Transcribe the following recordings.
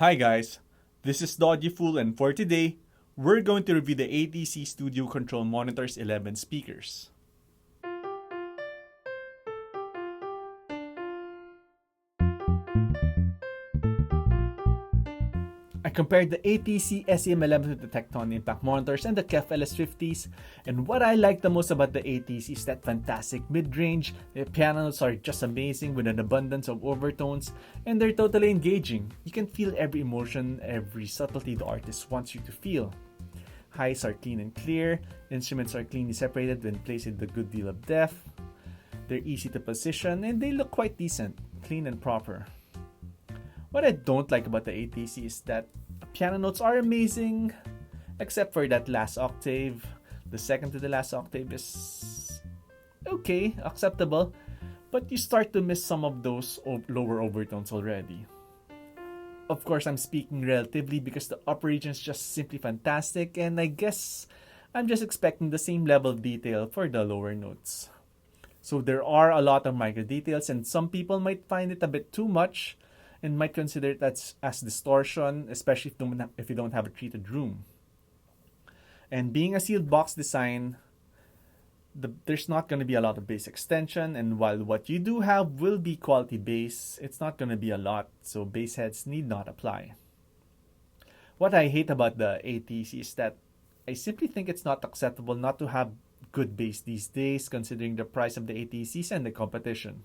Hi guys, this is the Audiofool, and for today, we're going to review the ATC Studio Control Monitors 11 speakers. I compared the ATC SCM 11 with the Tekton impact monitors and the KEF LS50s, and what I like the most about the ATC is that fantastic mid-range. The pianos are just amazing with an abundance of overtones, and they're totally engaging. You can feel every emotion, every subtlety the artist wants you to feel. Highs are clean and clear, instruments are cleanly separated when placed with a good deal of depth. They're easy to position, and they look quite decent, clean and proper. What I don't like about the ATC is that piano notes are amazing, except for that last octave. The second to the last octave is okay, acceptable, but you start to miss some of those lower overtones already. Of course, I'm speaking relatively because the upper region is just simply fantastic, and I guess I'm just expecting the same level of detail for the lower notes. So there are a lot of micro details, and some people might find it a bit too much and might consider it as distortion, especially if you don't have a treated room. And being a sealed box design, there's not going to be a lot of bass extension, and while what you do have will be quality bass, it's not going to be a lot, so bass heads need not apply. What I hate about the ATC is that I simply think it's not acceptable not to have good bass these days, considering the price of the ATCs and the competition.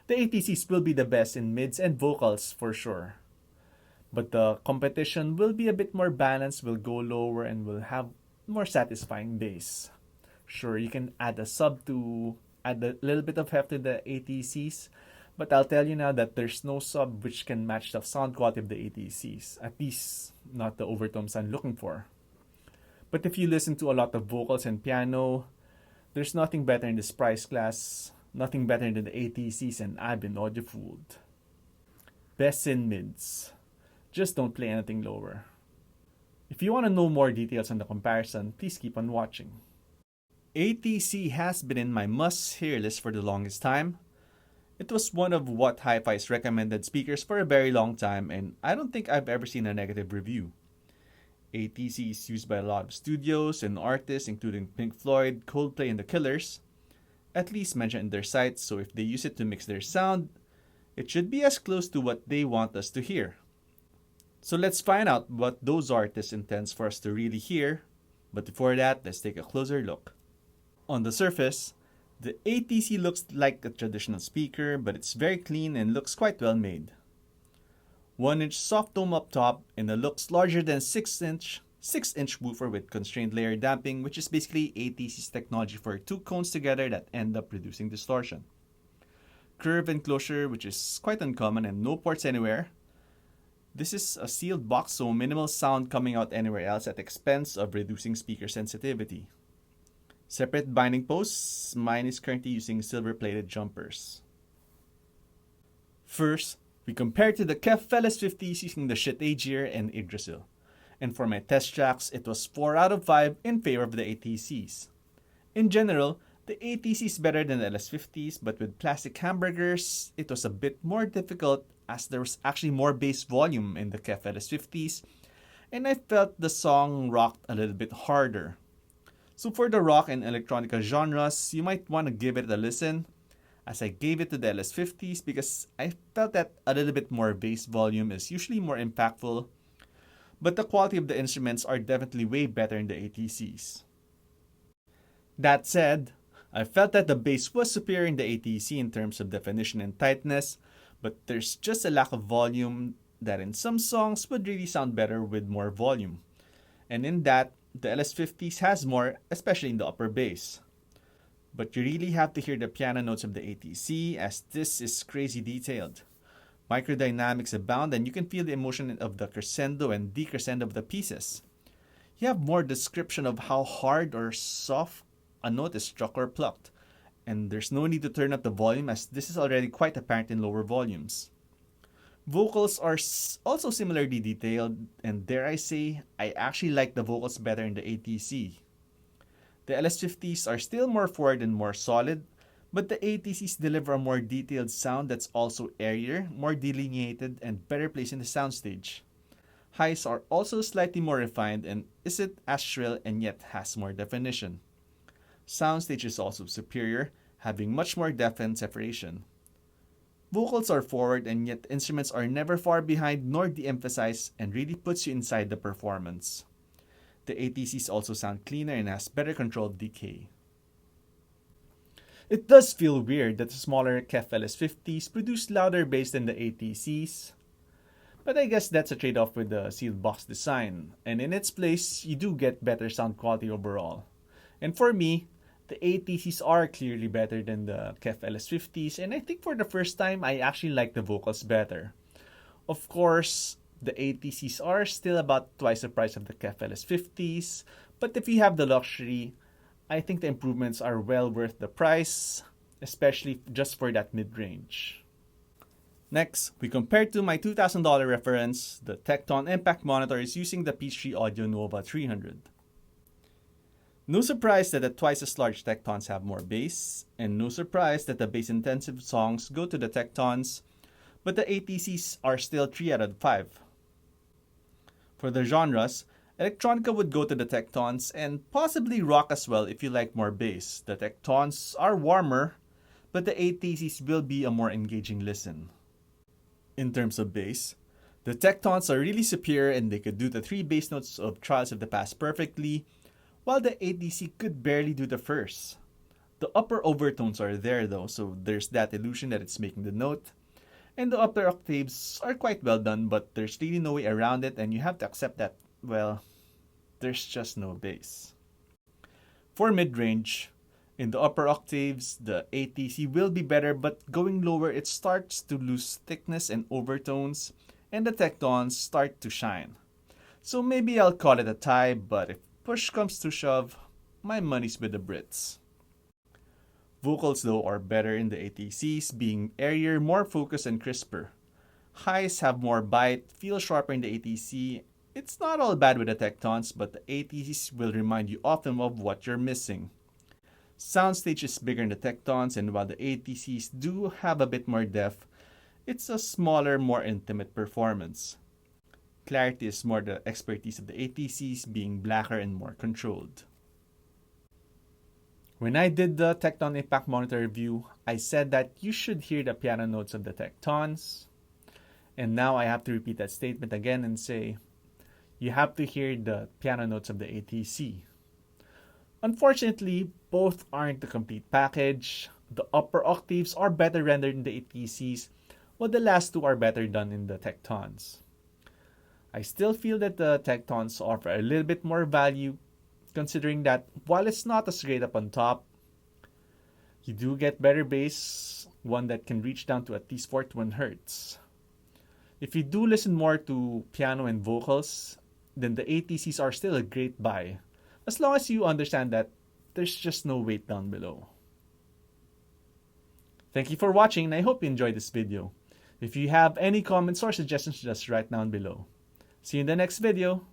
The ATCs will be the best in mids and vocals for sure. But the competition will be a bit more balanced, will go lower, and will have more satisfying bass. Sure, you can add a sub to add a little bit of heft to the ATCs, but I'll tell you now that there's no sub which can match the sound quality of the ATCs, at least not the overtones I'm looking for. But if you listen to a lot of vocals and piano, there's nothing better in this price class. Nothing better than the ATCs, and I've been audiofooled. Best in mids. Just don't play anything lower. If you want to know more details on the comparison, please keep on watching. ATC has been in my must-hear list for the longest time. It was one of What Hi-Fi's recommended speakers for a very long time, and I don't think I've ever seen a negative review. ATC is used by a lot of studios and artists, including Pink Floyd, Coldplay, and The Killers. At least mentioned in their sites, so if they use it to mix their sound, it should be as close to what they want us to hear. So let's find out what those artists intends for us to really hear, but before that, let's take a closer look. On the surface, the ATC looks like a traditional speaker, but it's very clean and looks quite well made. 1-inch soft dome up top, and it looks larger than 6-inch woofer with constrained layer damping, which is basically ATC's technology for two cones together that end up reducing distortion. Curve enclosure, which is quite uncommon, and no ports anywhere. This is a sealed box, so minimal sound coming out anywhere else at the expense of reducing speaker sensitivity. Separate binding posts. Mine is currently using silver-plated jumpers. First, we compare to the KEF LS50s using the Shit Aegir and Yggdrasil. And for my test tracks, it was 4 out of 5 in favor of the ATCs. In general, the ATC is better than the LS50s, but with plastic hamburgers, it was a bit more difficult as there was actually more bass volume in the KEF LS50s, and I felt the song rocked a little bit harder. So for the rock and electronica genres, you might want to give it a listen, as I gave it to the LS50s because I felt that a little bit more bass volume is usually more impactful, but the quality of the instruments are definitely way better in the ATCs. That said, I felt that the bass was superior in the ATC in terms of definition and tightness, but there's just a lack of volume that in some songs would really sound better with more volume. And in that, the LS50s has more, especially in the upper bass. But you really have to hear the piano notes of the ATC, as this is crazy detailed. Microdynamics abound, and you can feel the emotion of the crescendo and decrescendo of the pieces. You have more description of how hard or soft a note is struck or plucked, and there's no need to turn up the volume as this is already quite apparent in lower volumes. Vocals are also similarly detailed, and dare I say, I actually like the vocals better in the ATC. The LS50s are still more forward and more solid, but the ATCs deliver a more detailed sound that's also airier, more delineated, and better placed in the soundstage. Highs are also slightly more refined and isn't as shrill and yet has more definition. Soundstage is also superior, having much more depth and separation. Vocals are forward and yet instruments are never far behind nor de-emphasized and really puts you inside the performance. The ATCs also sound cleaner and has better controlled decay. It does feel weird that the smaller KEF LS50s produce louder bass than the ATCs, but I guess that's a trade-off with the sealed box design, and in its place, you do get better sound quality overall. And for me, the ATCs are clearly better than the KEF LS50s, and I think for the first time, I actually like the vocals better. Of course, the ATCs are still about twice the price of the KEF LS50s, but if you have the luxury, I think the improvements are well worth the price, especially just for that mid-range. Next, we compare to my $2,000 reference, the Tekton Impact Monitor is using the Peachtree Audio Nova 300. No surprise that the twice as large Tektons have more bass, and no surprise that the bass-intensive songs go to the Tektons, but the ATCs are still 3 out of 5. For the genres, electronica would go to the Tektons and possibly rock as well if you like more bass. The Tektons are warmer, but the ATCs will be a more engaging listen. In terms of bass, the Tektons are really superior and they could do the 3 bass notes of Trials of the Past perfectly, while the ATC could barely do the first. The upper overtones are there though, so there's that illusion that it's making the note. And the upper octaves are quite well done, but there's really no way around it and you have to accept that, well, there's just no bass. For mid-range, in the upper octaves, the ATC will be better, but going lower it starts to lose thickness and overtones, and the Tektons start to shine. So maybe I'll call it a tie, but if push comes to shove, my money's with the Brits. Vocals though are better in the ATCs, being airier, more focused and crisper. Highs have more bite, feel sharper in the ATC. It's not all bad with the Tektons, but the ATCs will remind you often of what you're missing. Soundstage is bigger in the Tektons, and while the ATCs do have a bit more depth, it's a smaller, more intimate performance. Clarity is more the expertise of the ATCs, being blacker and more controlled. When I did the Tekton Impact Monitor review, I said that you should hear the piano notes of the Tektons. And now I have to repeat that statement again and say, you have to hear the piano notes of the ATC. Unfortunately, both aren't the complete package. The upper octaves are better rendered in the ATCs, while the last two are better done in the Tektons. I still feel that the Tektons offer a little bit more value, considering that while it's not as great up on top, you do get better bass, one that can reach down to at least 41 Hz. If you do listen more to piano and vocals, then the ATCs are still a great buy, as long as you understand that there's just no weight down below. Thank you for watching, and I hope you enjoyed this video. If you have any comments or suggestions, just write down below. See you in the next video.